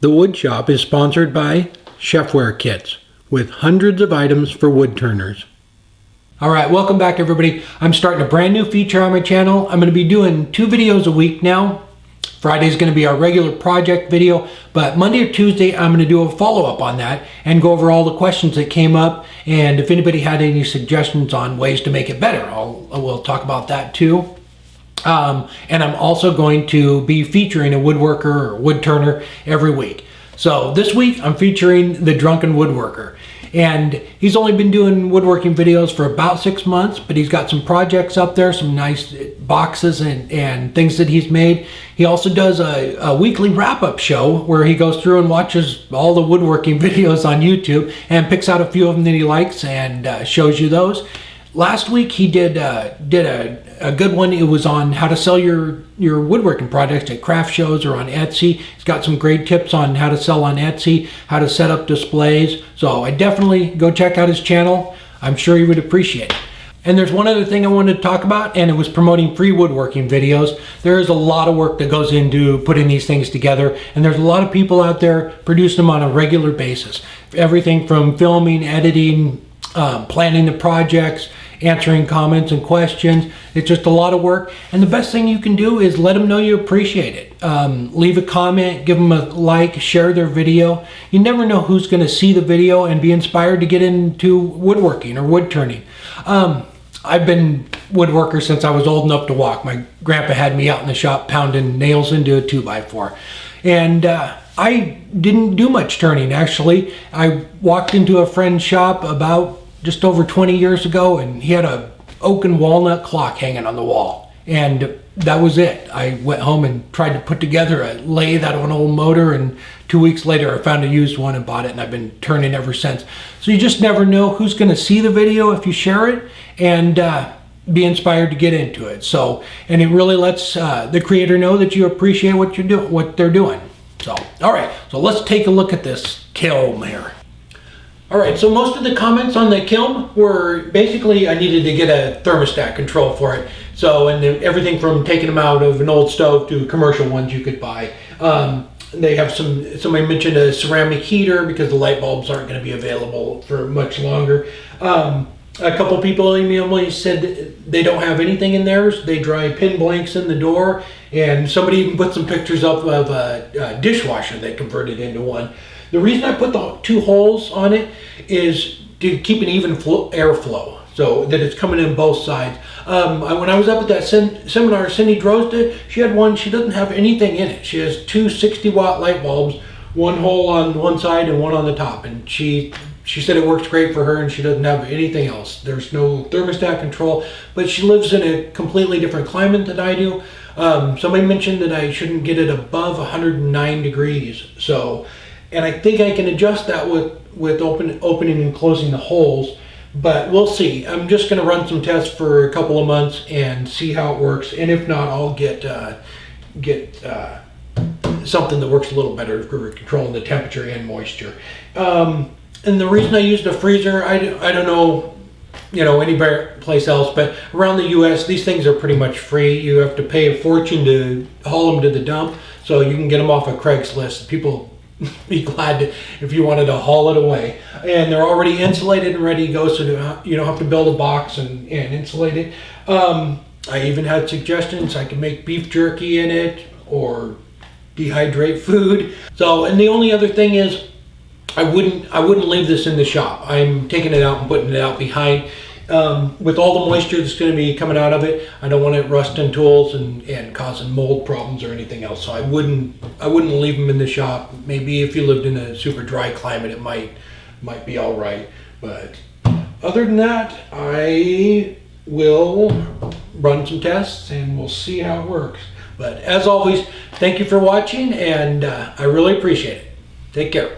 The Wood Shop is sponsored by ChefwareKits, with hundreds of items for wood turners. All right, welcome back everybody. I'm starting a brand new feature on my channel. I'm going to be doing 2 videos a week now. Friday is going to be our regular project video, but Monday or Tuesday I'm going to do a follow-up on that and go over all the questions that came up, and if anybody had any suggestions on ways to make it better, we'll talk about that too. And I'm also going to be featuring a woodworker or wood turner every week. So this week I'm featuring the Drunken Woodworker. And he's only been doing woodworking videos for about 6 months, but he's got some projects up there, some nice boxes and things that he's made. He also does a weekly wrap-up show where he goes through and watches all the woodworking videos on YouTube and picks out a few of them that he likes and shows you those. Last week he did a good one. It was on how to sell your woodworking projects at craft shows or on Etsy. He's got some great tips on how to sell on Etsy, how to set up displays. So I definitely go check out his channel. I'm sure you would appreciate it. And there's one other thing I wanted to talk about, and it was promoting free woodworking videos. There is a lot of work that goes into putting these things together, and there's a lot of people out there producing them on a regular basis. Everything from filming, editing, planning the projects, answering comments and questions. It's just a lot of work, and the best thing you can do is let them know you appreciate it. Leave a comment, give them a like, share their video. You never know who's going to see the video and be inspired to get into woodworking or wood turning. I've been woodworker since I was old enough to walk. My grandpa had me out in the shop pounding nails into a 2x4, and I didn't do much turning actually. I walked into a friend's shop about just over 20 years ago, and he had a oak and walnut clock hanging on the wall, and that was it. I went home and tried to put together a lathe out of an old motor, and 2 weeks later I found a used one and bought it, and I've been turning ever since. So you just never know who's going to see the video if you share it and be inspired to get into it. So, and it really lets the creator know that you appreciate what you're doing, what they're doing. So, all right, so let's take a look at this kiln here. All right, so most of the comments on the kiln were basically I needed to get a thermostat control for it. So, and everything from taking them out of an old stove to commercial ones you could buy. They have somebody mentioned a ceramic heater because the light bulbs aren't going to be available for much longer. A couple people emailed me, said they don't have anything in theirs. They dry pin blanks in the door, and somebody even put some pictures up of a dishwasher they converted into one. The reason I put the 2 holes on it is to keep an even airflow, so that it's coming in both sides. When I was up at that seminar, Cindy Drozda, she had one, she doesn't have anything in it. She has 2 60-watt light bulbs, 1 hole on one side and 1 on the top, and she said it works great for her and she doesn't have anything else. There's no thermostat control, but she lives in a completely different climate than I do. Somebody mentioned that I shouldn't get it above 109 degrees. So, and I think I can adjust that with opening and closing the holes, but we'll see. I'm just going to run some tests for a couple of months and see how it works. And if not, I'll get something that works a little better for controlling the temperature and moisture. And the reason I used a freezer, I don't know, any place else, but around the U.S., these things are pretty much free. You have to pay a fortune to haul them to the dump, so you can get them off of Craigslist. People be glad to, if you wanted to haul it away. And they're already insulated and ready to go, so you don't have to build a box and insulate it. I even had suggestions. I can make beef jerky in it or dehydrate food. So, and the only other thing is, I wouldn't leave this in the shop. I'm taking it out and putting it out behind. With all the moisture that's going to be coming out of it, I don't want it rusting tools and causing mold problems or anything else. So I wouldn't leave them in the shop. Maybe if you lived in a super dry climate, it might be all right. But other than that, I will run some tests and we'll see how it works. But as always, thank you for watching, and I really appreciate it. Take care.